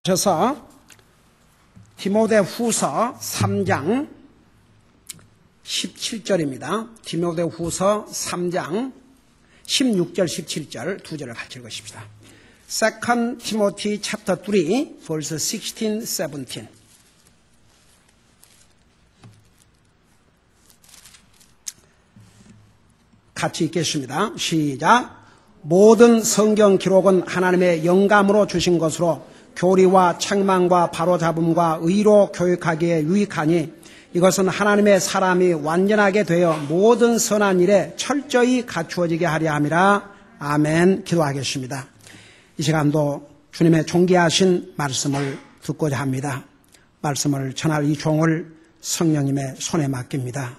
셔서 디모데후서 3장 17절입니다. 디모데후서 3장 16절 17절 두 절을 같이 읽으십시다. 2 Timothy chapter 3 verse 16, 17. 같이 읽겠습니다. 시작. 모든 성경 기록은 하나님의 영감으로 주신 것으로 교리와 책망과 바로잡음과 의로 교육하기에 유익하니 이것은 하나님의 사람이 완전하게 되어 모든 선한 일에 철저히 갖추어지게 하려 함이라. 아멘. 기도하겠습니다. 이 시간도 주님의 존귀하신 말씀을 듣고자 합니다. 말씀을 전할 이 종을 성령님의 손에 맡깁니다.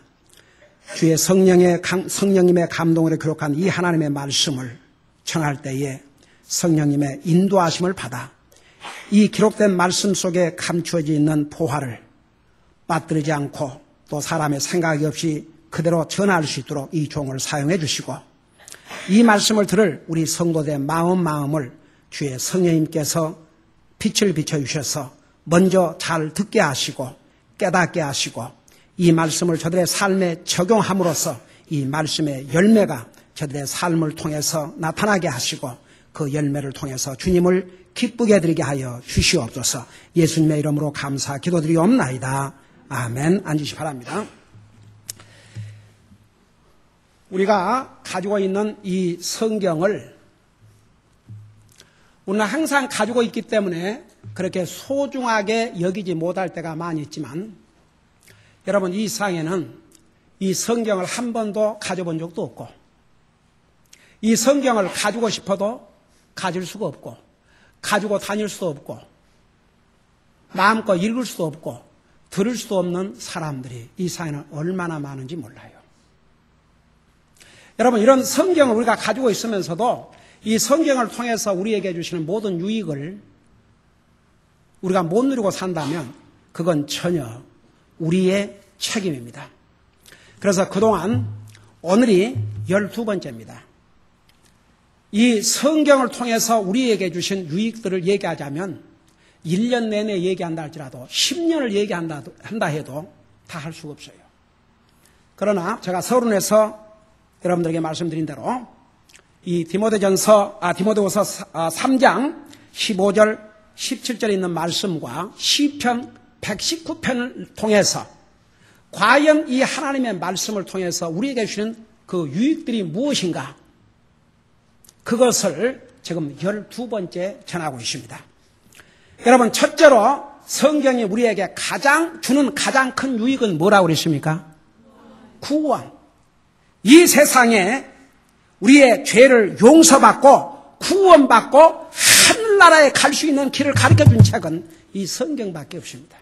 주의 성령님의 감동으로 기록한 이 하나님의 말씀을 전할 때에 성령님의 인도하심을 받아 이 기록된 말씀 속에 감추어져 있는 보화를 빠뜨리지 않고 또 사람의 생각이 없이 그대로 전할 수 있도록 이 종을 사용해 주시고 이 말씀을 들을 우리 성도들의 마음을 주의 성령님께서 빛을 비춰주셔서 먼저 잘 듣게 하시고 깨닫게 하시고 이 말씀을 저들의 삶에 적용함으로써 이 말씀의 열매가 저들의 삶을 통해서 나타나게 하시고 그 열매를 통해서 주님을 기쁘게 드리게 하여 주시옵소서. 예수님의 이름으로 감사 기도드리옵나이다. 아멘. 앉으시 바랍니다. 우리가 가지고 있는 이 성경을 우리는 항상 가지고 있기 때문에 그렇게 소중하게 여기지 못할 때가 많이 있지만 여러분 이 세상에는 이 성경을 한 번도 가져본 적도 없고 이 성경을 가지고 싶어도 가질 수가 없고 가지고 다닐 수도 없고 마음껏 읽을 수도 없고 들을 수도 없는 사람들이 이 세상에는 얼마나 많은지 몰라요. 여러분 이런 성경을 우리가 가지고 있으면서도 이 성경을 통해서 우리에게 주시는 모든 유익을 우리가 못 누리고 산다면 그건 전혀 우리의 책임입니다. 그래서 그동안 오늘이 12번째입니다. 이 성경을 통해서 우리에게 주신 유익들을 얘기하자면 1년 내내 얘기한다 할지라도 10년을 얘기한다 해도 다 할 수가 없어요. 그러나 제가 서론에서 여러분들에게 말씀드린 대로 이 디모데후서 3장 15절 17절에 있는 말씀과 시편 119편을 통해서 과연 이 하나님의 말씀을 통해서 우리에게 주시는 그 유익들이 무엇인가 그것을 지금 12번째 전하고 있습니다. 여러분 첫째로 성경이 우리에게 주는 가장 큰 유익은 뭐라고 그랬습니까? 구원. 이 세상에 우리의 죄를 용서받고 구원받고 하늘나라에 갈 수 있는 길을 가르쳐준 책은 이 성경밖에 없습니다.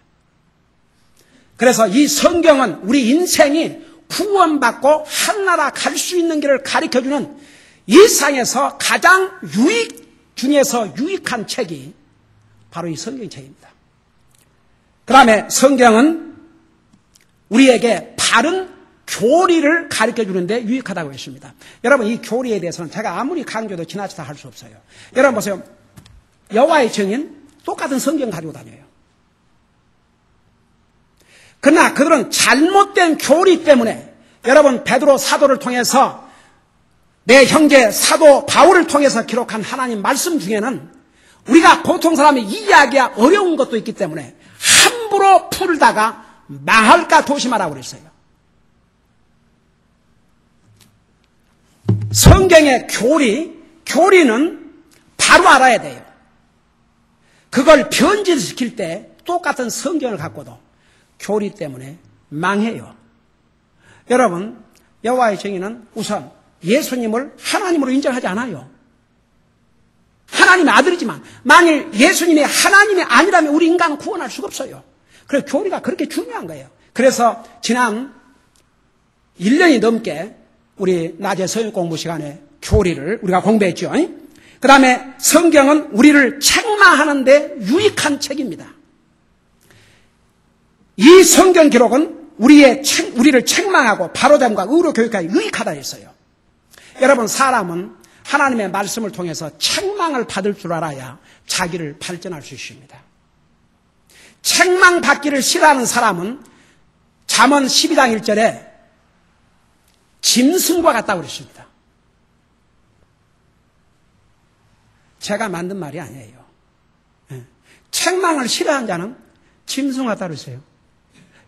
그래서 이 성경은 우리 인생이 구원받고 하늘나라 갈 수 있는 길을 가르쳐주는 이 세상에서 가장 중에서 유익한 책이 바로 이 성경책입니다. 그 다음에 성경은 우리에게 바른 교리를 가르쳐 주는데 유익하다고 했습니다. 여러분 이 교리에 대해서는 제가 아무리 강조해도 지나치다 할 수 없어요. 여러분 보세요. 여호와의 증인 똑같은 성경 가지고 다녀요. 그러나 그들은 잘못된 교리 때문에 여러분 베드로 사도를 통해서 내 형제 사도 바울을 통해서 기록한 하나님 말씀 중에는 우리가 보통 사람이 이해하기가 어려운 것도 있기 때문에 함부로 풀다가 망할까 조심하라고 그랬어요. 성경의 교리는 바로 알아야 돼요. 그걸 변질시킬 때 똑같은 성경을 갖고도 교리 때문에 망해요. 여러분 여호와의 증인은 우선 예수님을 하나님으로 인정하지 않아요. 하나님의 아들이지만 만일 예수님이 하나님이 아니라면 우리 인간은 구원할 수가 없어요. 그래서 교리가 그렇게 중요한 거예요. 그래서 지난 1년이 넘게 우리 낮에 성경 공부 시간에 교리를 우리가 공부했죠. 그 다음에 성경은 우리를 책망하는 데 유익한 책입니다. 이 성경 기록은 우리를 책망하고 바로잡음과 의로 교육하기 유익하다 했어요. 여러분 사람은 하나님의 말씀을 통해서 책망을 받을 줄 알아야 자기를 발전할 수 있습니다. 책망받기를 싫어하는 사람은 잠언 12장 1절에 짐승과 같다고 그랬습니다. 제가 만든 말이 아니에요. 책망을 싫어하는 자는 짐승과 같다고 그랬어요.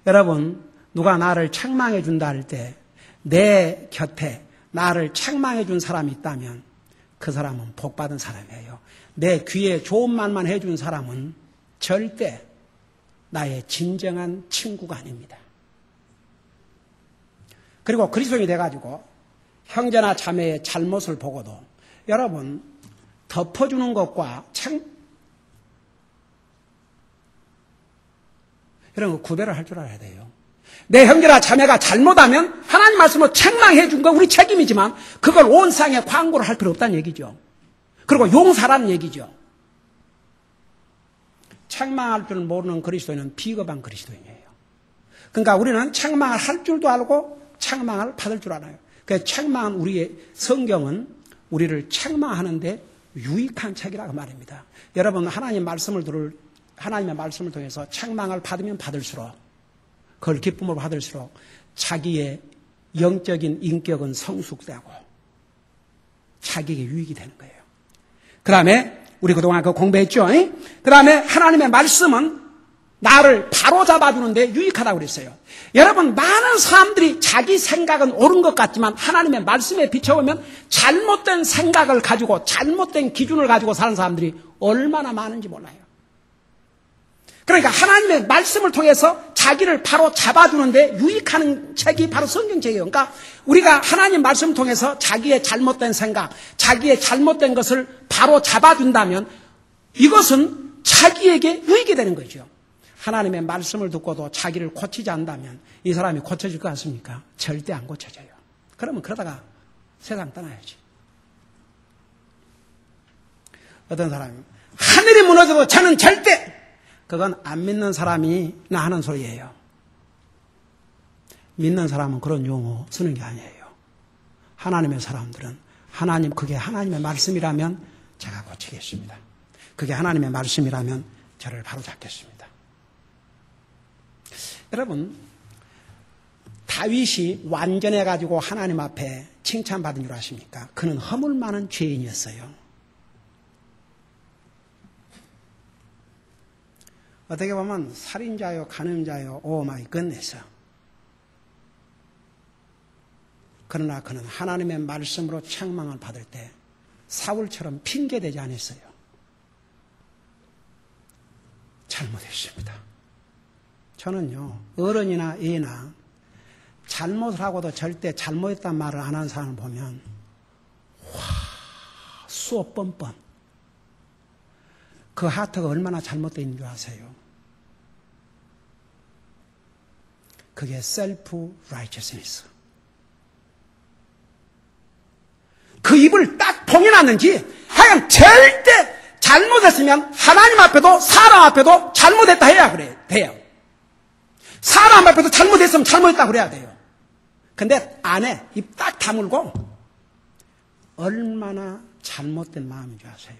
여러분, 누가 나를 책망해 준다 할 때 내 곁에 나를 책망해 준 사람이 있다면 그 사람은 복받은 사람이에요. 내 귀에 좋은 말만 해준 사람은 절대 나의 진정한 친구가 아닙니다. 그리고 그리스도인이 돼가지고 형제나 자매의 잘못을 보고도 여러분 덮어주는 것과 여러분 구별을 할 줄 알아야 돼요. 내 형제나 자매가 잘못하면 하나님 말씀으로 책망해 준 건 우리 책임이지만 그걸 온 세상에 광고를 할 필요 없다는 얘기죠. 그리고 용서라는 얘기죠. 책망할 줄 모르는 그리스도인은 비겁한 그리스도인이에요. 그러니까 우리는 책망을 할 줄도 알고 책망을 받을 줄 알아요. 그래서 책망은 우리의 성경은 우리를 책망하는데 유익한 책이라고 말입니다. 여러분 하나님의 말씀을 통해서 책망을 받으면 받을수록 그걸 기쁨으로 받을수록 자기의 영적인 인격은 성숙되고 자기에게 유익이 되는 거예요. 그 다음에 우리 그동안 그거 공부했죠. 그 다음에 하나님의 말씀은 나를 바로 잡아주는데 유익하다고 그랬어요. 여러분 많은 사람들이 자기 생각은 옳은 것 같지만 하나님의 말씀에 비춰보면 잘못된 생각을 가지고 잘못된 기준을 가지고 사는 사람들이 얼마나 많은지 몰라요. 그러니까 하나님의 말씀을 통해서 자기를 바로 잡아주는데 유익하는 책이 바로 성경책이에요. 그러니까 우리가 하나님 말씀을 통해서 자기의 잘못된 생각, 자기의 잘못된 것을 바로 잡아준다면 이것은 자기에게 유익이 되는 거죠. 하나님의 말씀을 듣고도 자기를 고치지 않는다면 이 사람이 고쳐질 것 같습니까? 절대 안 고쳐져요. 그러면 그러다가 세상 떠나야지. 어떤 사람이 하늘이 무너져도 저는 절대, 그건 안 믿는 사람이나 하는 소리예요. 믿는 사람은 그런 용어 쓰는 게 아니에요. 하나님의 사람들은 그게 하나님의 말씀이라면 제가 고치겠습니다. 그게 하나님의 말씀이라면 저를 바로잡겠습니다. 여러분, 다윗이 완전해가지고 하나님 앞에 칭찬받은 줄 아십니까? 그는 허물 많은 죄인이었어요. 어떻게 보면 살인자요, 간음자요, 오 마이 갓네스. 그러나 그는 하나님의 말씀으로 책망을 받을 때 사울처럼 핑계대지 않았어요. 잘못했습니다. 저는요, 어른이나 애나 잘못을 하고도 절대 잘못했단 말을 안 하는 사람을 보면 수업 뻔뻔. 그 하트가 얼마나 잘못되어 있는 줄 아세요? 그게 셀프 라이처스니스. 그 입을 딱 봉해놨는지 하여간 절대 잘못했으면 하나님 앞에도 사람 앞에도 잘못했다 해야 돼요. 사람 앞에도 잘못했으면 잘못했다 그래야 돼요. 근데 안 해. 입 딱 다물고 얼마나 잘못된 마음인 줄 아세요?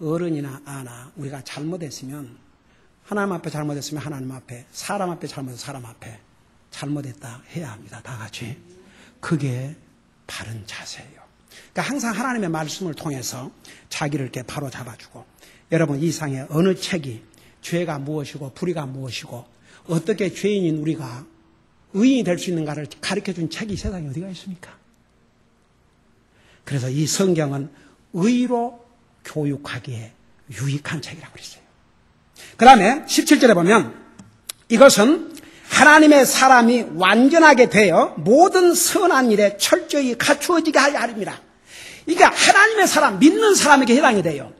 어른이나 아나 우리가 잘못했으면 하나님 앞에 잘못했으면 하나님 앞에, 사람 앞에 잘못했으면 사람 앞에 잘못했다 해야 합니다. 다 같이. 그게 바른 자세예요. 그러니까 항상 하나님의 말씀을 통해서 자기를 이렇게 바로 잡아주고, 여러분 이 세상에 어느 책이 죄가 무엇이고 불의가 무엇이고 어떻게 죄인인 우리가 의인이 될 수 있는가를 가르쳐준 책이 세상에 어디가 있습니까? 그래서 이 성경은 의로 교육하기에 유익한 책이라고 그랬어요. 그 다음에 17절에 보면 이것은 하나님의 사람이 완전하게 되어 모든 선한 일에 철저히 갖추어지게 하려 함이라. 이게 하나님의 사람, 믿는 사람에게 해당이 돼요.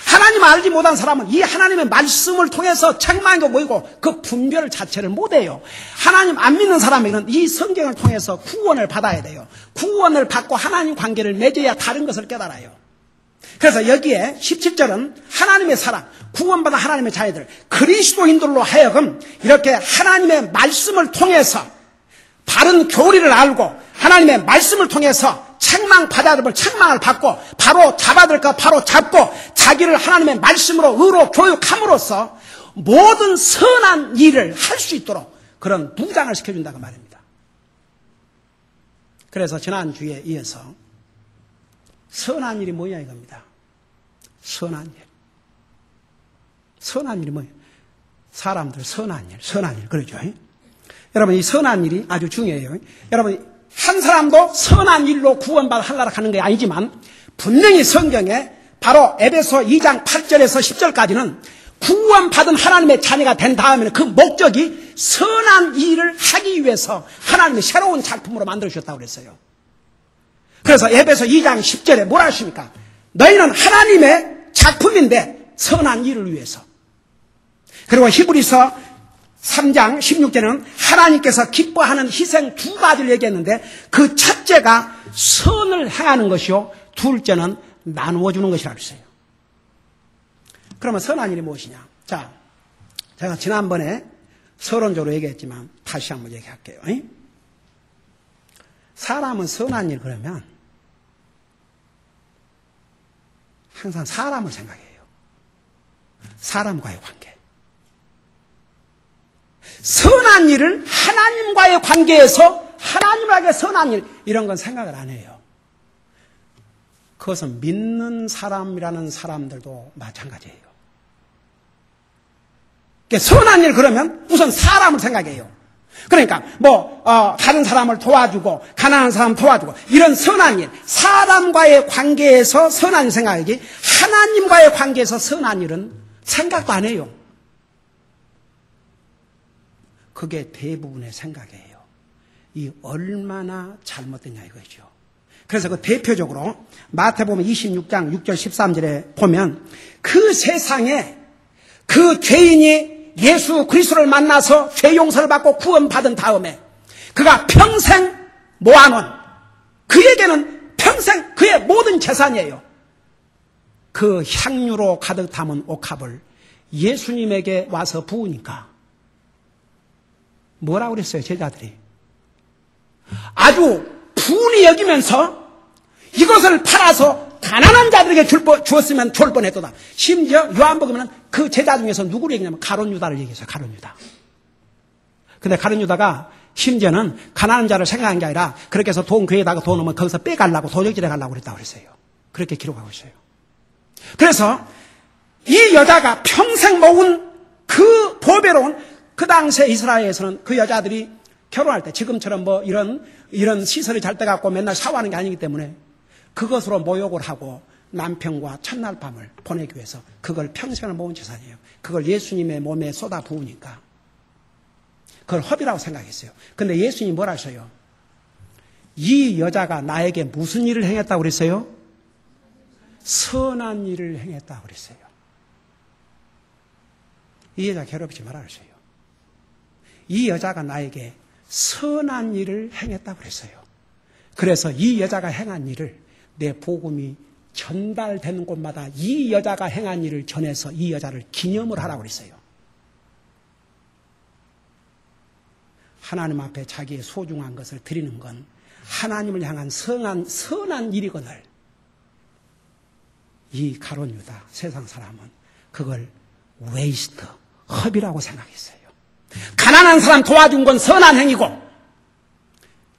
하나님 알지 못한 사람은 이 하나님의 말씀을 통해서 책망이 보이고 그 분별 자체를 못해요. 하나님 안 믿는 사람에게는 이 성경을 통해서 구원을 받아야 돼요. 구원을 받고 하나님 관계를 맺어야 다른 것을 깨달아요. 그래서 여기에 17절은 하나님의 사람, 구원받은 하나님의 자녀들, 그리스도인들로 하여금 이렇게 하나님의 말씀을 통해서 바른 교리를 알고 하나님의 말씀을 통해서 책망받아야 될 책망을 받고 바로 잡아야 될 것 바로 잡고 자기를 하나님의 말씀으로 의로 교육함으로써 모든 선한 일을 할 수 있도록 그런 부장을 시켜준다고 말입니다. 그래서 지난주에 이어서 선한 일이 뭐냐 이겁니다. 선한 일. 선한 일이 뭐예요? 사람들 선한 일 그러죠. 여러분 이 선한 일이 아주 중요해요. 여러분 한 사람도 선한 일로 구원받아 하려고 하는 게 아니지만 분명히 성경에 바로 에베소 2장 8절에서 10절까지는 구원받은 하나님의 자녀가 된 다음에는 그 목적이 선한 일을 하기 위해서 하나님의 새로운 작품으로 만들어주셨다고 그랬어요. 그래서 에베소 2장 10절에 뭐라 하십니까? 너희는 하나님의 작품인데 선한 일을 위해서. 그리고 히브리서 3장 16절에는 하나님께서 기뻐하는 희생 두 가지를 얘기했는데 그 첫째가 선을 행하는 것이요 둘째는 나누어주는 것이라고 했어요. 그러면 선한 일이 무엇이냐? 자, 제가 지난번에 서론적으로 얘기했지만 다시 한번 얘기할게요. 사람은 선한 일 그러면 항상 사람을 생각해요. 사람과의 관계. 선한 일을 하나님과의 관계에서 하나님에게 선한 일 이런 건 생각을 안 해요. 그것은 믿는 사람이라는 사람들도 마찬가지예요. 선한 일 그러면 우선 사람을 생각해요. 그러니까 다른 사람을 도와주고 가난한 사람 도와주고 이런 선한 일, 사람과의 관계에서 선한 일 생각하기, 하나님과의 관계에서 선한 일은 생각도 안 해요. 그게 대부분의 생각이에요. 이 얼마나 잘못됐냐 이거죠. 그래서 그 대표적으로 마태복음 26장 6절 13절에 보면 그 세상에 그 죄인이 예수 그리스도를 만나서 죄 용서를 받고 구원받은 다음에 그가 평생 모아놓은 그에게는 평생 그의 모든 재산이에요. 그 향유로 가득 담은 옥합을 예수님에게 와서 부으니까 뭐라고 그랬어요 제자들이? 아주 분이 여기면서 이것을 팔아서 가난한 자들에게 주었으면 좋을 뻔했도다. 심지어 요한복음에는 그 제자 중에서 누구를 얘기냐면 가룟 유다를 얘기했어요. 가룟 유다. 근데 가룟 유다가 심지어는 가난한 자를 생각한 게 아니라 그렇게 해서 돈 괴에다가 돈 오면 거기서 빼가려고 도적질해 가려고 그랬다고 그랬어요. 그렇게 기록하고 있어요. 그래서 이 여자가 평생 모은 그 보배로운 그 당시에 이스라엘에서는 그 여자들이 결혼할 때 지금처럼 이런 시설이 잘 돼 갖고 맨날 샤워하는 게 아니기 때문에 그것으로 모욕을 하고 남편과 첫날 밤을 보내기 위해서 그걸 평생을 모은 재산이에요. 그걸 예수님의 몸에 쏟아 부으니까 그걸 허비라고 생각했어요. 근데 예수님이 뭐라 하셔요? 이 여자가 나에게 무슨 일을 행했다고 그랬어요? 선한 일을 행했다고 그랬어요. 이 여자 괴롭히지 말아 그랬어요. 이 여자가 나에게 선한 일을 행했다고 그랬어요. 그래서 이 여자가 행한 일을 내 복음이 전달되는 곳마다 이 여자가 행한 일을 전해서 이 여자를 기념을 하라고 그랬어요. 하나님 앞에 자기의 소중한 것을 드리는 건 하나님을 향한 선한 일이거늘 이 가룟 유다 세상 사람은 그걸 웨이스트, 허비라고 생각했어요. 가난한 사람 도와준 건 선한 행위고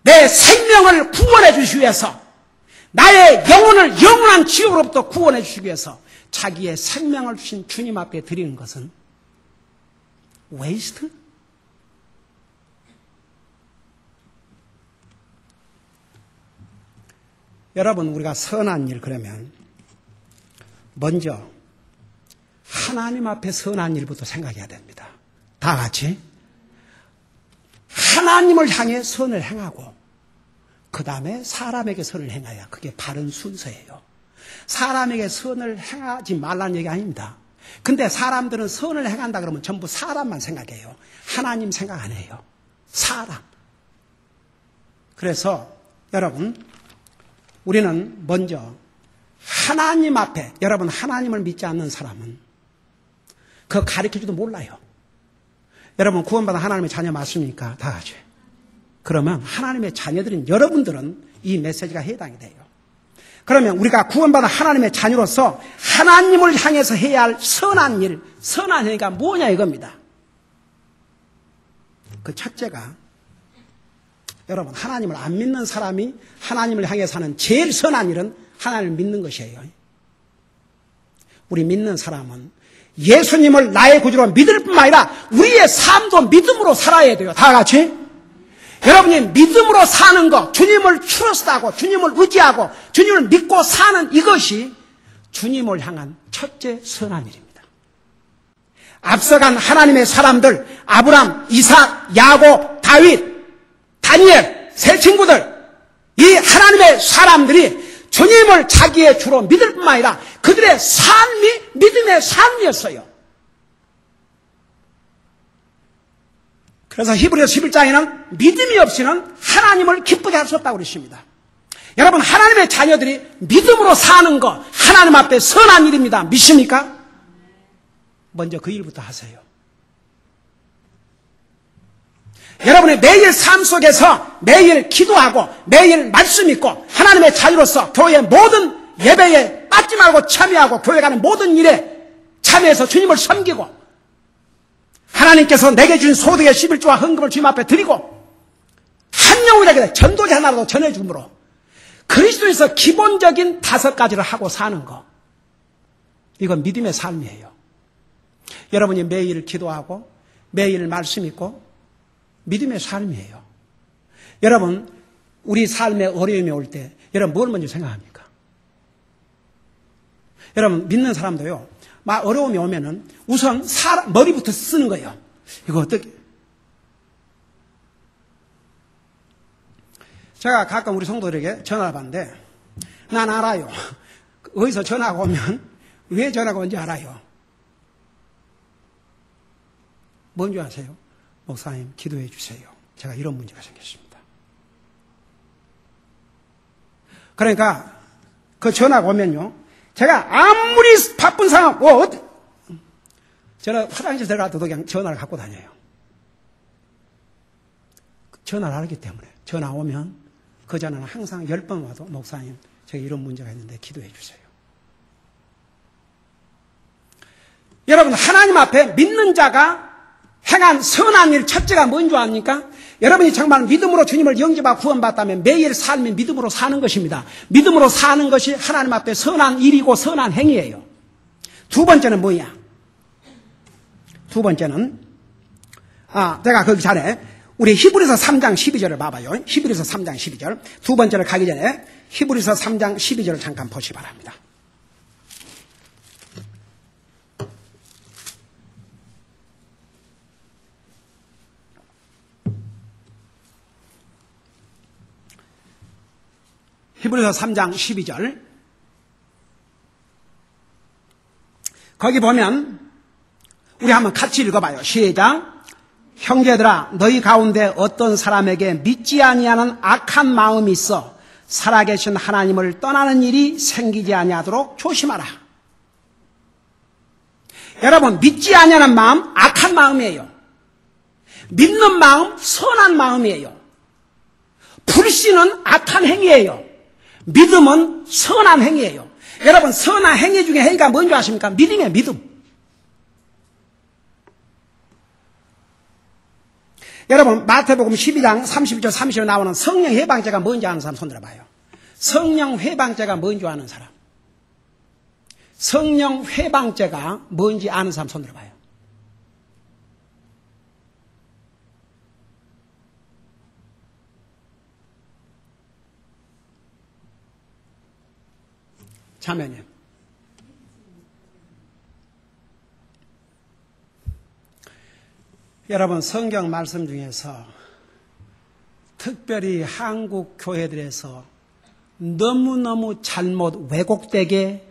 내 생명을 구원해 주시기 위해서 나의 영혼을 영원한 지옥으로부터 구원해 주시기 위해서 자기의 생명을 주신 주님 앞에 드리는 것은 웨이스트? 여러분 우리가 선한 일 그러면 먼저 하나님 앞에 선한 일부터 생각해야 됩니다. 다 같이 하나님을 향해 선을 행하고 그 다음에 사람에게 선을 행해야 그게 바른 순서예요. 사람에게 선을 행하지 말라는 얘기 아닙니다. 근데 사람들은 선을 행한다 그러면 전부 사람만 생각해요. 하나님 생각 안 해요. 사람. 그래서 여러분 우리는 먼저 하나님 앞에 여러분 하나님을 믿지 않는 사람은 그거 가르쳐줘도 몰라요. 여러분 구원받은 하나님의 자녀 맞습니까? 다 같이. 그러면 하나님의 자녀들인 여러분들은 이 메시지가 해당이 돼요. 그러면 우리가 구원받은 하나님의 자녀로서 하나님을 향해서 해야 할 선한 일, 선한 행위가 뭐냐 이겁니다. 그 첫째가 여러분 하나님을 안 믿는 사람이 하나님을 향해 사는 제일 선한 일은 하나님을 믿는 것이에요. 우리 믿는 사람은 예수님을 나의 구주로 믿을 뿐만 아니라 우리의 삶도 믿음으로 살아야 돼요. 다 같이. 여러분이 믿음으로 사는 것, 주님을 트러스트하고 주님을 의지하고 주님을 믿고 사는 이것이 주님을 향한 첫째 선한 일입니다. 앞서간 하나님의 사람들, 아브람, 이삭, 야곱, 다윗, 다니엘, 세 친구들, 이 하나님의 사람들이 주님을 자기의 주로 믿을 뿐만 아니라 그들의 삶이 믿음의 삶이었어요. 그래서 히브리서 11장에는 믿음이 없이는 하나님을 기쁘게 할 수 없다고 그러십니다. 여러분 하나님의 자녀들이 믿음으로 사는 것 하나님 앞에 선한 일입니다. 믿습니까? 먼저 그 일부터 하세요. 여러분의 매일 삶 속에서 매일 기도하고 매일 말씀 읽고 하나님의 자녀로서 교회의 모든 예배에 빠지지 말고 참여하고 교회 가는 모든 일에 참여해서 주님을 섬기고 하나님께서 내게 주신 소득의 11조와 헌금을 주님 앞에 드리고 한 영혼에게 전도지 하나라도 전해줌으로 그리스도에서 기본적인 5가지를 하고 사는 것, 이건 믿음의 삶이에요. 여러분이 매일 기도하고 매일 말씀 읽고 믿음의 삶이에요. 여러분 우리 삶에 어려움이 올 때 여러분 뭘 먼저 생각합니까? 여러분 믿는 사람도요 막 어려움이 오면은 우선 머리부터 쓰는 거예요. 이거 어떻게? 제가 가끔 우리 성도들에게 전화를 받는데 난 알아요. 어디서 전화가 오면 왜 전화가 온지 알아요. 뭔지 아세요? 목사님 기도해 주세요. 제가 이런 문제가 생겼습니다. 그러니까 그 전화가 오면요 제가 아무리 바쁜 상황, 저는 화장실 들어가도 그냥 전화를 갖고 다녀요. 전화를 알기 때문에. 전화 오면 그 전화는 항상 10번 와도 목사님, 제가 이런 문제가 있는데 기도해 주세요. 여러분, 하나님 앞에 믿는 자가 행한 선한 일 첫째가 뭔지 아십니까? 여러분이 정말 믿음으로 주님을 영접하고 구원받다면 매일 삶이 믿음으로 사는 것입니다. 믿음으로 사는 것이 하나님 앞에 선한 일이고 선한 행위예요. 두 번째는 뭐냐? 두 번째는 제가 거기 전에 우리 히브리서 3장 12절을 봐봐요. 히브리서 3장 12절. 두 번째를 가기 전에 히브리서 3장 12절을 잠깐 보시기 바랍니다. 히브리서 3장 12절. 거기 보면 우리 한번 같이 읽어봐요. 시작. 형제들아 너희 가운데 어떤 사람에게 믿지 아니하는 악한 마음이 있어 살아계신 하나님을 떠나는 일이 생기지 아니하도록 조심하라. 여러분 믿지 아니하는 마음 악한 마음이에요. 믿는 마음 선한 마음이에요. 불신은 악한 행위예요. 믿음은 선한 행위예요. 여러분 선한 행위 중에 행위가 뭔지 아십니까? 믿음이에요. 믿음. 여러분 마태복음 12장 32절 30절 나오는 성령 회방죄가 뭔지 아는 사람 손 들어봐요. 성령 회방죄가 뭔지 아는 사람. 성령 회방죄가 뭔지 아는 사람 손 들어봐요. 자매님, 여러분 성경 말씀 중에서 특별히 한국 교회들에서 너무너무 잘못 왜곡되게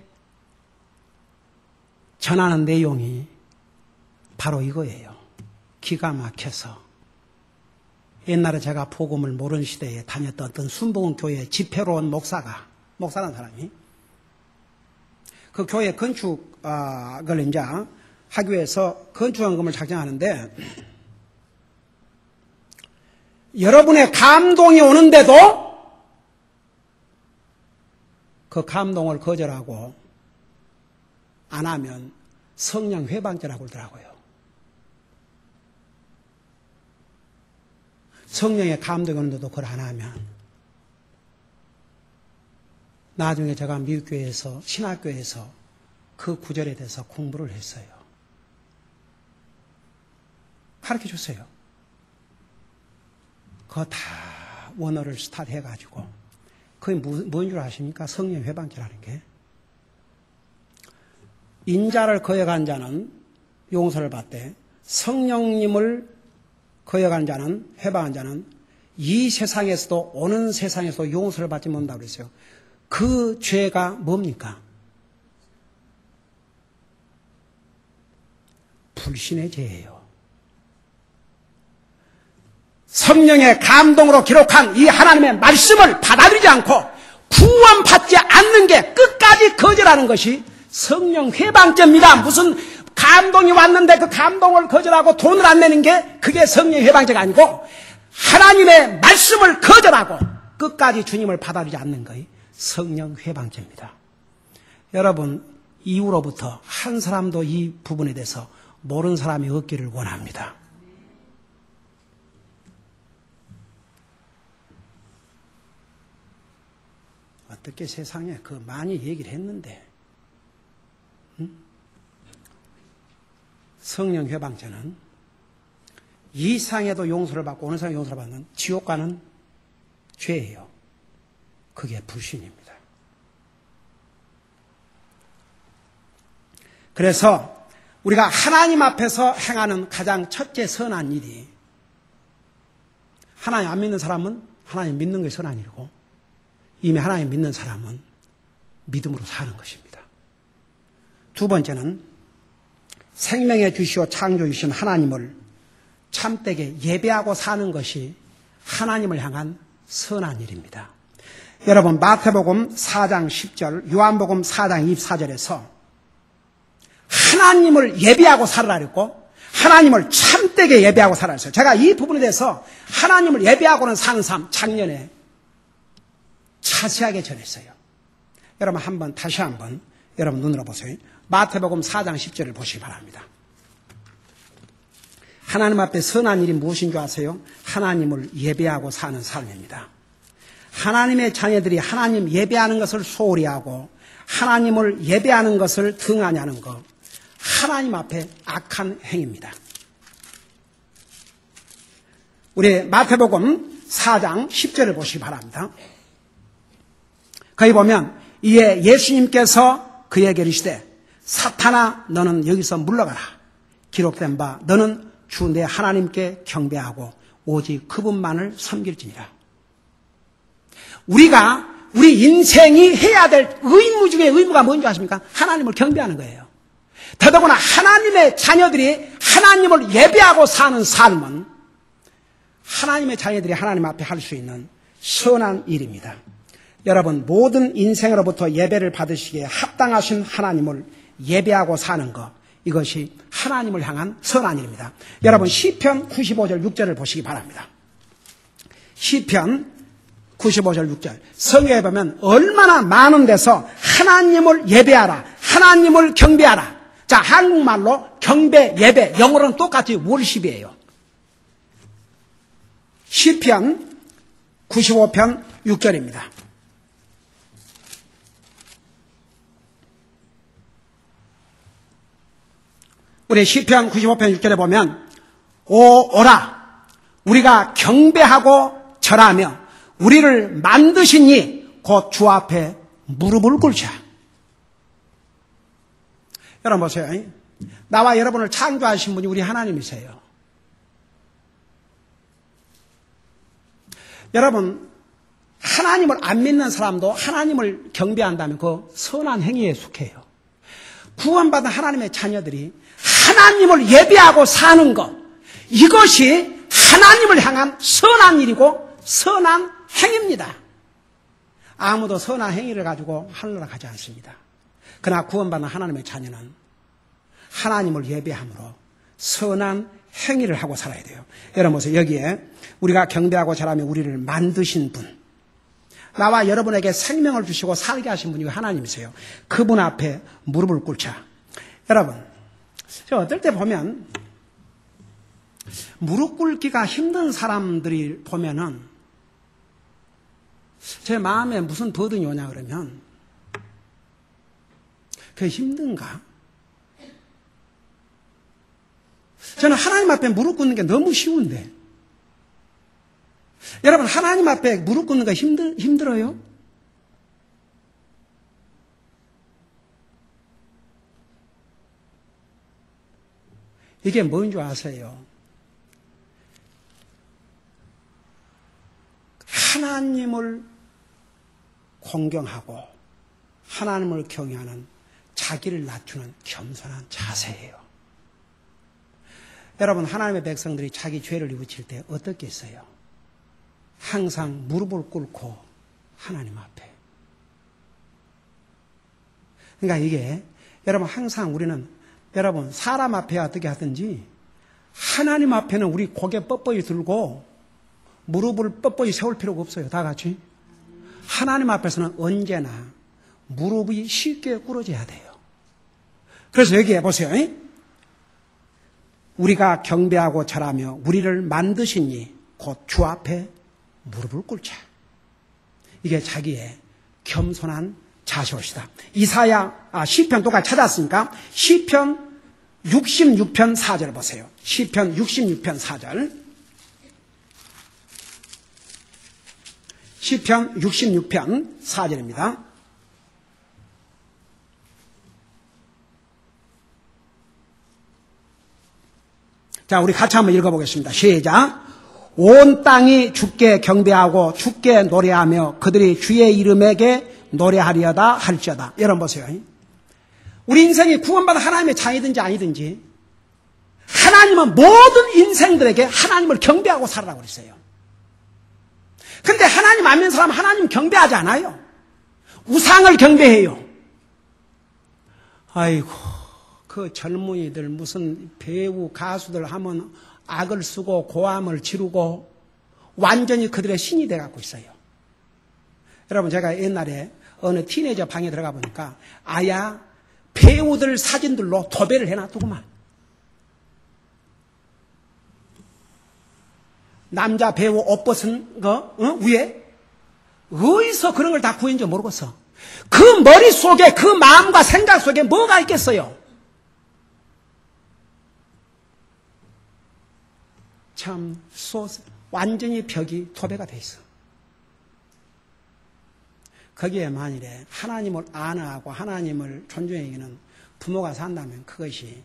전하는 내용이 바로 이거예요. 기가 막혀서 옛날에 제가 복음을 모르는 시대에 다녔던 어떤 순복음 교회 집회로 온 목사라는 사람이 그 교회 건축을 이제 하기 위해서 건축헌금을 작정하는데 여러분의 감동이 오는데도 그 감동을 거절하고 안 하면 성령 회방죄라고 그러더라고요. 성령의 감동이 오는데도 그걸 안 하면 나중에 제가 미국교회에서 신학교에서 그 구절에 대해서 공부를 했어요. 가르쳐줬어요. 그거 다 원어를 스타트 해가지고 그게 뭔 줄 아십니까? 성령 회방죄라는 게. 인자를 거역한 자는 용서를 받되 성령님을 거역한 자는, 회방한 자는 이 세상에서도 오는 세상에서도 용서를 받지 못한다고 그랬어요. 그 죄가 뭡니까? 불신의 죄예요. 성령의 감동으로 기록한 이 하나님의 말씀을 받아들이지 않고 구원받지 않는 게 끝까지 거절하는 것이 성령 회방죄입니다. 무슨 감동이 왔는데 그 감동을 거절하고 돈을 안 내는 게 그게 성령 회방죄가 아니고 하나님의 말씀을 거절하고 끝까지 주님을 받아들이지 않는 것이 성령 회방죄입니다. 여러분, 이후로부터 한 사람도 이 부분에 대해서 모르는 사람이 없기를 원합니다. 어떻게 세상에 그 많이 얘기를 했는데 성령 회방죄는 이 세상에도 용서를 받고 어느 세상에 용서를 받는 지옥 가는 죄예요. 그게 불신입니다. 그래서 우리가 하나님 앞에서 행하는 가장 첫째 선한 일이 하나님 안 믿는 사람은 하나님 믿는 게 선한 일이고 이미 하나님 믿는 사람은 믿음으로 사는 것입니다. 두 번째는 생명의 주시오 창조주신 하나님을 참되게 예배하고 사는 것이 하나님을 향한 선한 일입니다. 여러분, 마태복음 4장 10절, 요한복음 4장 24절에서 하나님을 예배하고 살아라 그랬고 하나님을 참되게 예배하고 살아라 했어요. 제가 이 부분에 대해서 하나님을 예배하고는 사는 삶 작년에 자세하게 전했어요. 여러분 다시 한번 여러분 눈으로 보세요. 마태복음 4장 10절을 보시기 바랍니다. 하나님 앞에 선한 일이 무엇인 줄 아세요? 하나님을 예배하고 사는 삶입니다. 하나님의 자녀들이 하나님 예배하는 것을 소홀히 하고 하나님을 예배하는 것을 등한히 하는 것, 하나님 앞에 악한 행위입니다. 우리 마태복음 4장 10절을 보시기 바랍니다. 거기 보면 이에 예수님께서 그에게 이르시되 사탄아 너는 여기서 물러가라. 기록된 바 너는 주 내 하나님께 경배하고 오직 그분만을 섬길지니라. 우리 인생이 해야 될 의무 중에 의무가 뭔지 아십니까? 하나님을 경배하는 거예요. 더더구나 하나님의 자녀들이 하나님을 예배하고 사는 삶은 하나님의 자녀들이 하나님 앞에 할 수 있는 선한 일입니다. 여러분, 모든 인생으로부터 예배를 받으시기에 합당하신 하나님을 예배하고 사는 것, 이것이 하나님을 향한 선한 일입니다. 여러분, 시편 95절 6절을 보시기 바랍니다. 시편 95절 6절. 성경에 보면 얼마나 많은 데서 하나님을 예배하라, 하나님을 경배하라. 자, 한국말로 경배, 예배, 영어로는 똑같이 월십이에요. 시편 95편 6절입니다. 우리 시편 95편 6절에 보면 오라 우리가 경배하고 절하며 우리를 만드신 이 곧 주 앞에 무릎을 꿇자. 여러분 보세요. 나와 여러분을 창조하신 분이 우리 하나님이세요. 여러분, 하나님을 안 믿는 사람도 하나님을 경배한다면 그 선한 행위에 속해요. 구원받은 하나님의 자녀들이 하나님을 예배하고 사는 것, 이것이 하나님을 향한 선한 일이고 선한 행위입니다. 아무도 선한 행위를 가지고 하늘나라 가지 않습니다. 그러나 구원받는 하나님의 자녀는 하나님을 예배함으로 선한 행위를 하고 살아야 돼요. 여러분 보세요. 여기에 우리가 경배하고 잘하며 우리를 만드신 분, 나와 여러분에게 생명을 주시고 살게 하신 분이 하나님이세요. 그분 앞에 무릎을 꿇자. 여러분, 저 어떨 때 보면 무릎 꿇기가 힘든 사람들이 보면은 제 마음에 무슨 버든이 오냐 그러면 그게 힘든가? 저는 하나님 앞에 무릎 꿇는 게 너무 쉬운데 여러분 하나님 앞에 무릎 꿇는 거 힘들어요? 이게 뭔 줄 아세요? 하나님을 공경하고 하나님을 경외하는 자기를 낮추는 겸손한 자세예요. 여러분 하나님의 백성들이 자기 죄를 뉘우칠 때 어떻게 했어요? 항상 무릎을 꿇고 하나님 앞에. 그러니까 이게 여러분 항상 우리는 여러분 사람 앞에 어떻게 하든지 하나님 앞에는 우리 고개 뻣뻣이 들고 무릎을 뻣뻣이 세울 필요가 없어요. 다 같이. 하나님 앞에서는 언제나 무릎이 쉽게 꿇어져야 돼요. 그래서 여기에 보세요. 우리가 경배하고 절하며 우리를 만드신 이 곧 주 앞에 무릎을 꿇자. 이게 자기의 겸손한 자세입니다. 시편 똑같이 찾았으니까 시편 66편 4절 보세요. 시편 66편 4절. 시편 66편 4절입니다. 자, 우리 같이 한번 읽어보겠습니다. 시작. 온 땅이 주께 경배하고 주께 노래하며 그들이 주의 이름에게 노래하리어다 할지어다. 여러분 보세요. 우리 인생이 구원받은 하나님의 자녀든지 아니든지 하나님은 모든 인생들에게 하나님을 경배하고 살아라고 그랬어요. 근데 하나님 안 믿는 사람은 하나님 경배하지 않아요. 우상을 경배해요. 아이고, 그 젊은이들 무슨 배우 가수들 하면 악을 쓰고 고함을 지르고 완전히 그들의 신이 돼갖고 있어요. 여러분 제가 옛날에 어느 티네이저 방에 들어가 보니까 아야 배우들 사진들로 도배를 해놔두구만. 남자 배우 옷 벗은 거 위에 어디서 그런 걸 다 구했는지 모르겠어. 그 머릿속에 그 마음과 생각 속에 뭐가 있겠어요? 참 완전히 벽이 도배가 돼 있어. 거기에 만일에 하나님을 안아하고 하나님을 존중해 여기는 부모가 산다면 그것이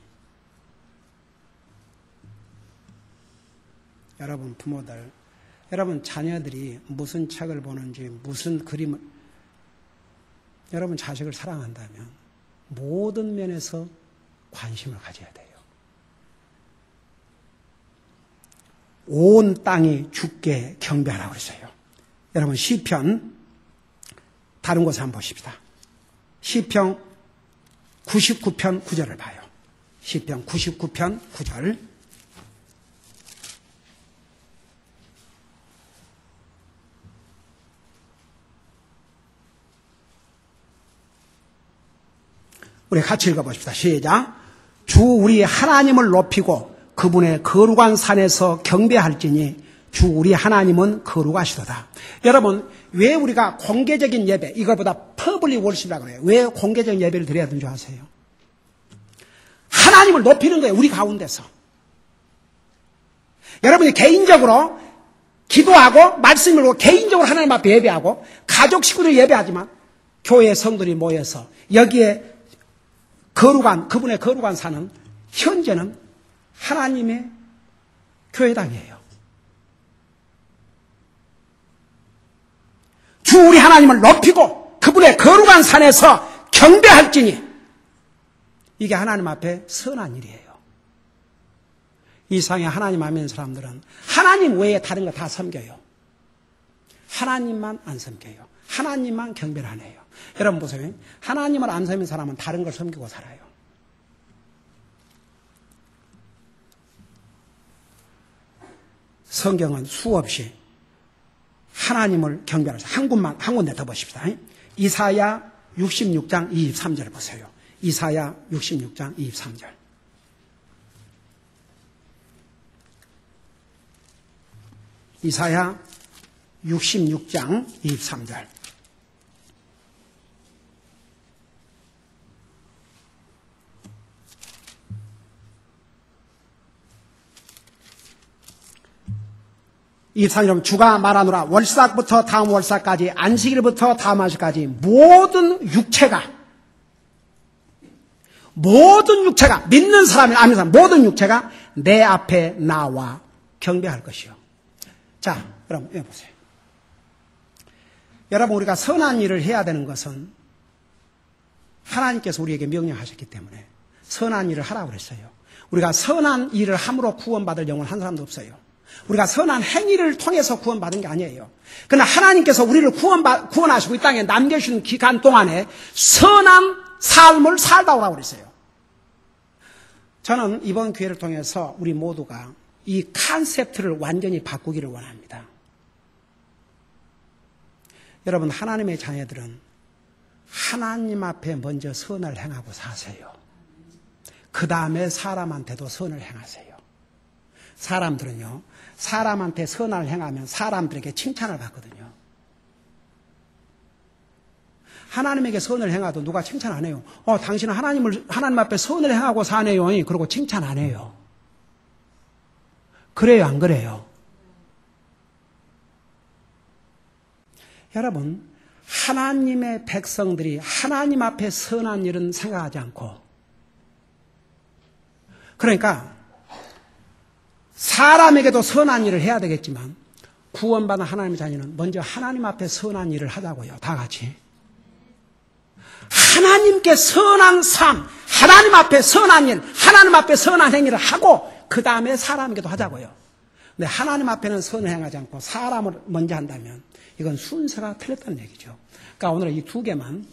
여러분 부모들, 여러분 자녀들이 무슨 책을 보는지 무슨 그림을 여러분 자식을 사랑한다면 모든 면에서 관심을 가져야 돼요. 온 땅이 주께 경배하라고 그랬어요. 여러분 시편 다른 곳에 한번 보십시다. 시편 99편 9절을 봐요. 시편 99편 9절. 우리 같이 읽어보십시다. 시작. 주 우리 하나님을 높이고 그분의 거룩한 산에서 경배할지니 주 우리 하나님은 거룩하시도다. 여러분 왜 우리가 공개적인 예배, 이거보다 퍼블릭 월십이라고 그래요. 왜 공개적인 예배를 드려야 되는 줄 아세요? 하나님을 높이는 거예요. 우리 가운데서. 여러분이 개인적으로 기도하고 말씀을 읽고 개인적으로 하나님 앞에 예배하고 가족 식구들 예배하지만 교회 성도들이 모여서 여기에 그분의 거룩한 산은 현재는 하나님의 교회당이에요. 주 우리 하나님을 높이고 그분의 거룩한 산에서 경배할지니 이게 하나님 앞에 선한 일이에요. 이 세상에 하나님 안 믿는 사람들은 하나님 외에 다른 거 다 섬겨요. 하나님만 안 섬겨요. 하나님만 경배를 안 해요. 여러분 보세요. 하나님을 안 섬기는 사람은 다른 걸 섬기고 살아요. 성경은 수없이 하나님을 경배하면서 한 군데 더 보십시다. 이사야 66장 23절 보세요. 이사야 66장 23절. 이사야 66장 23절. 이 사람 주가 말하노라. 월삭부터 다음 월삭까지, 안식일부터 다음 안식일까지 모든 육체가 믿는 사람이 아닌 사람 모든 육체가 내 앞에 나와 경배할 것이요. 자, 여러분 여기 보세요. 여러분, 우리가 선한 일을 해야 되는 것은 하나님께서 우리에게 명령하셨기 때문에 선한 일을 하라고 그랬어요. 우리가 선한 일을 함으로 구원받을 영혼 한 사람도 없어요. 우리가 선한 행위를 통해서 구원받은 게 아니에요. 그러나 하나님께서 우리를 구원하시고 이 땅에 남겨주신 기간 동안에 선한 삶을 살다 오라고 그랬어요. 저는 이번 기회를 통해서 우리 모두가 이 컨셉트를 완전히 바꾸기를 원합니다. 여러분, 하나님의 자녀들은 하나님 앞에 먼저 선을 행하고 사세요. 그 다음에 사람한테도 선을 행하세요. 사람들은요, 사람한테 선을 행하면 사람들에게 칭찬을 받거든요. 하나님에게 선을 행하도 누가 칭찬 안 해요. 당신은 하나님 앞에 선을 행하고 사네요. 그러고 칭찬 안 해요. 그래요, 안 그래요? 여러분, 하나님의 백성들이 하나님 앞에 선한 일은 생각하지 않고, 그러니까 사람에게도 선한 일을 해야 되겠지만 구원받은 하나님의 자녀는 먼저 하나님 앞에 선한 일을 하자고요. 다 같이. 하나님께 선한 삶, 하나님 앞에 선한 일, 하나님 앞에 선한 행위를 하고 그 다음에 사람에게도 하자고요. 근데 하나님 앞에는 선을 행하지 않고 사람을 먼저 한다면 이건 순서가 틀렸다는 얘기죠. 그러니까 오늘 이 두 개만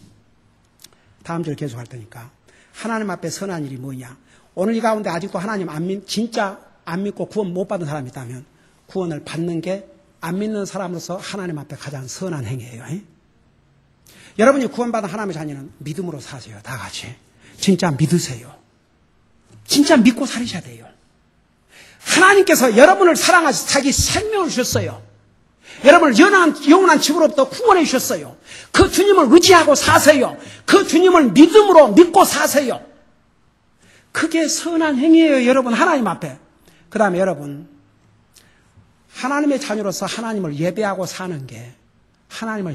다음 주에 계속할 테니까 하나님 앞에 선한 일이 뭐냐. 오늘 이 가운데 아직도 하나님 진짜 안 믿고 구원 못 받은 사람이 있다면 구원을 받는 게 안 믿는 사람으로서 하나님 앞에 가장 선한 행위예요. 여러분이 구원받은 하나님의 자녀는 믿음으로 사세요. 다 같이. 진짜 믿으세요. 진짜 믿고 살으셔야 돼요. 하나님께서 여러분을 사랑하셔서 자기 생명을 주셨어요. 여러분을 영원한 집으로부터 구원해 주셨어요. 그 주님을 의지하고 사세요. 그 주님을 믿음으로 믿고 사세요. 그게 선한 행위예요. 여러분, 하나님 앞에. 그 다음에 여러분, 하나님의 자녀로서 하나님을 예배하고 사는 게 하나님을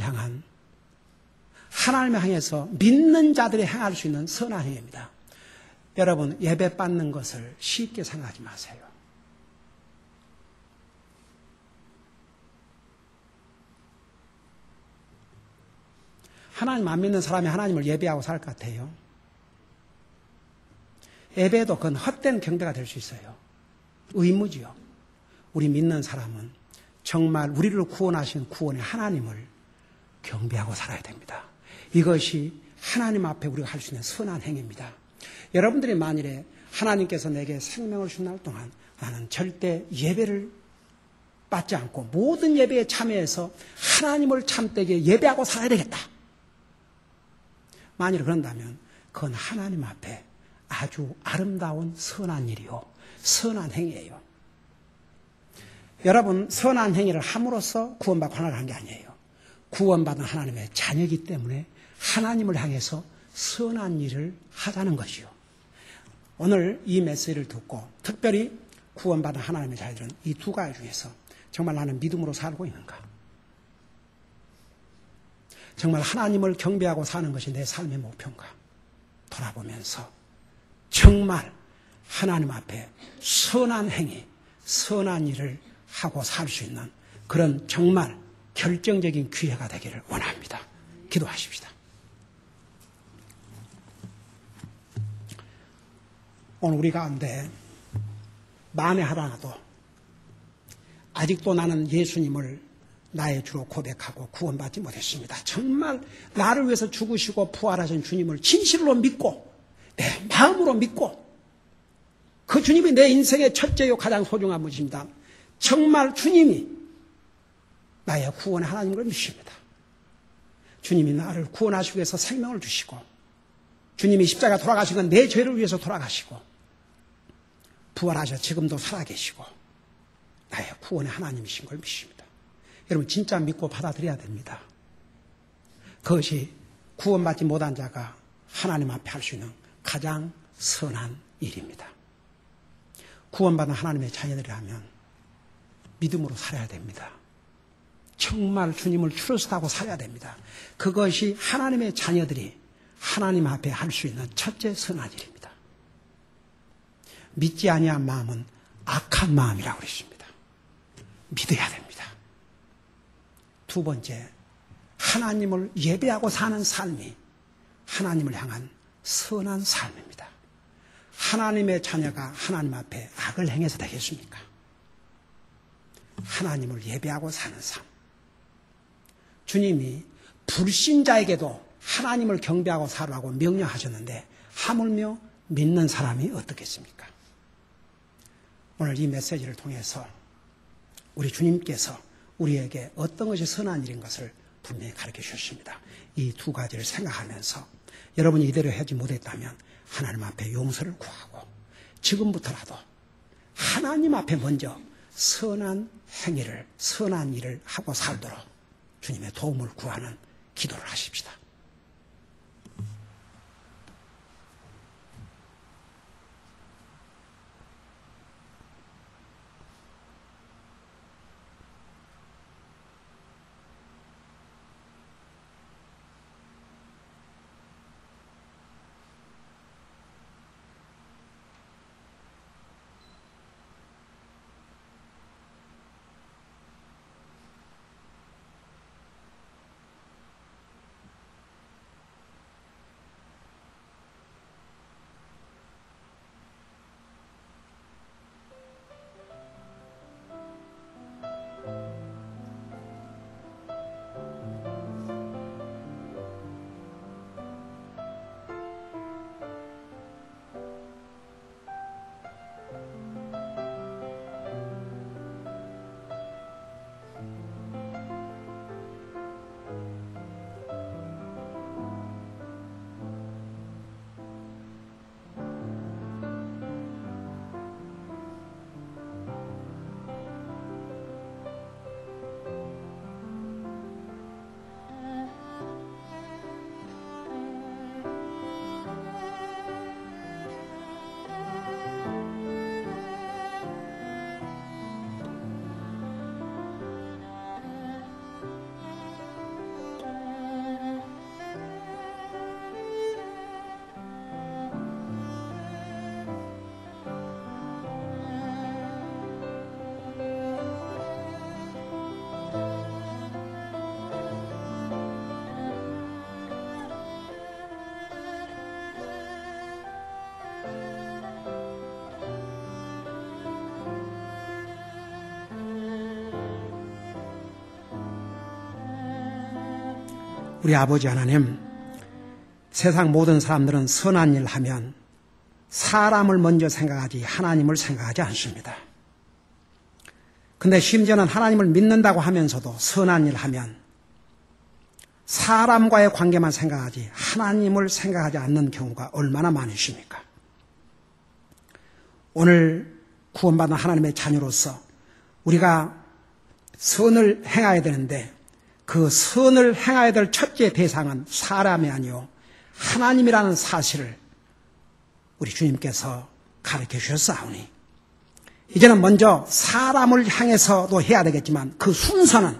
향해서 믿는 자들이 행할 수 있는 선한 행위입니다. 여러분, 예배 받는 것을 쉽게 생각하지 마세요. 하나님 안 믿는 사람이 하나님을 예배하고 살 것 같아요. 예배도 그건 헛된 경배가 될 수 있어요. 의무지요. 우리 믿는 사람은 정말 우리를 구원하신 구원의 하나님을 경배하고 살아야 됩니다. 이것이 하나님 앞에 우리가 할 수 있는 선한 행위입니다. 여러분들이 만일에 하나님께서 내게 생명을 준 날 동안 나는 절대 예배를 받지 않고 모든 예배에 참여해서 하나님을 참되게 예배하고 살아야 되겠다. 만일 그런다면 그건 하나님 앞에 아주 아름다운 선한 일이요, 선한 행위예요. 여러분, 선한 행위를 함으로써 구원받고 하나를 한 게 아니에요. 구원받은 하나님의 자녀이기 때문에 하나님을 향해서 선한 일을 하자는 것이요. 오늘 이 메시지를 듣고 특별히 구원받은 하나님의 자녀들은 이 두 가지 중에서 정말 나는 믿음으로 살고 있는가? 정말 하나님을 경배하고 사는 것이 내 삶의 목표인가? 돌아보면서 정말 하나님 앞에 선한 행위, 선한 일을 하고 살 수 있는 그런 정말 결정적인 기회가 되기를 원합니다. 기도하십시다. 오늘 우리 가운데 만에 하나라도 아직도 나는 예수님을 나의 주로 고백하고 구원받지 못했습니다. 정말 나를 위해서 죽으시고 부활하신 주님을 진실로 믿고 내 마음으로 믿고 그 주님이 내 인생의 첫째요 가장 소중한 분이십니다. 정말 주님이 나의 구원의 하나님을 믿습니다. 주님이 나를 구원하시기 위해서 생명을 주시고 주님이 십자가 돌아가신 건 내 죄를 위해서 돌아가시고 부활하셔 지금도 살아계시고 나의 구원의 하나님이신 걸 믿습니다. 여러분 진짜 믿고 받아들여야 됩니다. 그것이 구원받지 못한 자가 하나님 앞에 할 수 있는 가장 선한 일입니다. 구원받은 하나님의 자녀들이라면 믿음으로 살아야 됩니다. 정말 주님을 추러스하고 살아야 됩니다. 그것이 하나님의 자녀들이 하나님 앞에 할 수 있는 첫째 선한 일입니다. 믿지 아니한 마음은 악한 마음이라고 그랬습니다. 믿어야 됩니다. 두 번째, 하나님을 예배하고 사는 삶이 하나님을 향한 선한 삶입니다. 하나님의 자녀가 하나님 앞에 악을 행해서 되겠습니까? 하나님을 예배하고 사는 삶. 주님이 불신자에게도 하나님을 경배하고 살라고 명령하셨는데 하물며 믿는 사람이 어떻겠습니까? 오늘 이 메시지를 통해서 우리 주님께서 우리에게 어떤 것이 선한 일인 것을 분명히 가르쳐 주셨습니다. 이 두 가지를 생각하면서 여러분이 이대로 하지 못했다면 하나님 앞에 용서를 구하고 지금부터라도 하나님 앞에 먼저 선한 행위를, 선한 일을 하고 살도록 주님의 도움을 구하는 기도를 하십시다. 우리 아버지 하나님, 세상 모든 사람들은 선한 일을 하면 사람을 먼저 생각하지 하나님을 생각하지 않습니다. 근데 심지어는 하나님을 믿는다고 하면서도 선한 일을 하면 사람과의 관계만 생각하지 하나님을 생각하지 않는 경우가 얼마나 많으십니까? 오늘 구원받은 하나님의 자녀로서 우리가 선을 행해야 되는데 그 선을 행해야 될 첫째 대상은 사람이 아니요 하나님이라는 사실을 우리 주님께서 가르쳐 주셨사오니 이제는 먼저 사람을 향해서도 해야 되겠지만 그 순서는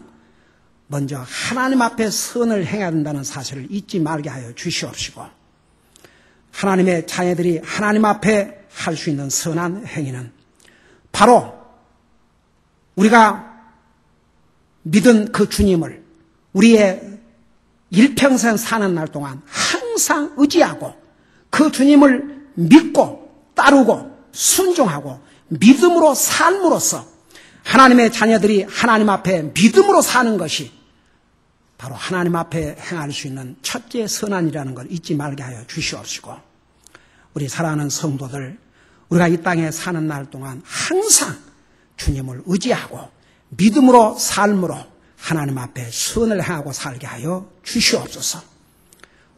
먼저 하나님 앞에 선을 행해야 된다는 사실을 잊지 말게 하여 주시옵시고 하나님의 자녀들이 하나님 앞에 할 수 있는 선한 행위는 바로 우리가 믿은 그 주님을 우리의 일평생 사는 날 동안 항상 의지하고 그 주님을 믿고 따르고 순종하고 믿음으로 삶으로써 하나님의 자녀들이 하나님 앞에 믿음으로 사는 것이 바로 하나님 앞에 행할 수 있는 첫째 선한이라는 걸 잊지 말게 하여 주시옵시고 우리 사랑하는 성도들 우리가 이 땅에 사는 날 동안 항상 주님을 의지하고 믿음으로 삶으로 하나님 앞에 선을 행하고 살게 하여 주시옵소서.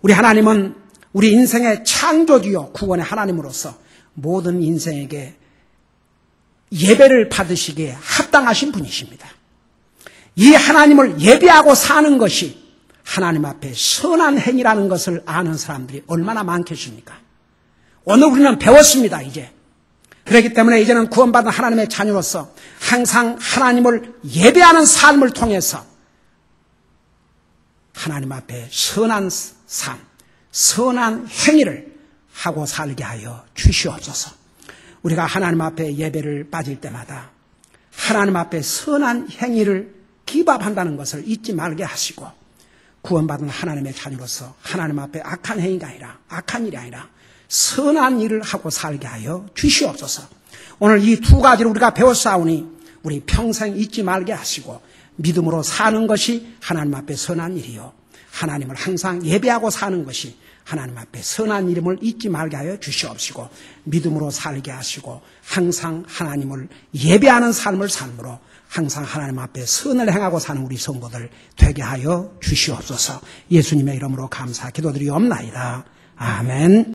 우리 하나님은 우리 인생의 창조주요 구원의 하나님으로서 모든 인생에게 예배를 받으시기에 합당하신 분이십니다. 이 하나님을 예배하고 사는 것이 하나님 앞에 선한 행위라는 것을 아는 사람들이 얼마나 많겠습니까? 오늘 우리는 배웠습니다, 이제. 그렇기 때문에 이제는 구원받은 하나님의 자녀로서 항상 하나님을 예배하는 삶을 통해서 하나님 앞에 선한 삶, 선한 행위를 하고 살게 하여 주시옵소서. 우리가 하나님 앞에 예배를 빠질 때마다 하나님 앞에 선한 행위를 기밥한다는 것을 잊지 말게 하시고 구원받은 하나님의 자녀로서 하나님 앞에 악한 행위가 아니라 악한 일이 아니라 선한 일을 하고 살게 하여 주시옵소서. 오늘 이 두 가지를 우리가 배웠사오니 우리 평생 잊지 말게 하시고 믿음으로 사는 것이 하나님 앞에 선한 일이요, 하나님을 항상 예배하고 사는 것이 하나님 앞에 선한 이름을 잊지 말게 하여 주시옵시고 믿음으로 살게 하시고 항상 하나님을 예배하는 삶을 삶으로 항상 하나님 앞에 선을 행하고 사는 우리 성도들 되게 하여 주시옵소서. 예수님의 이름으로 감사 기도드리옵나이다. 아멘.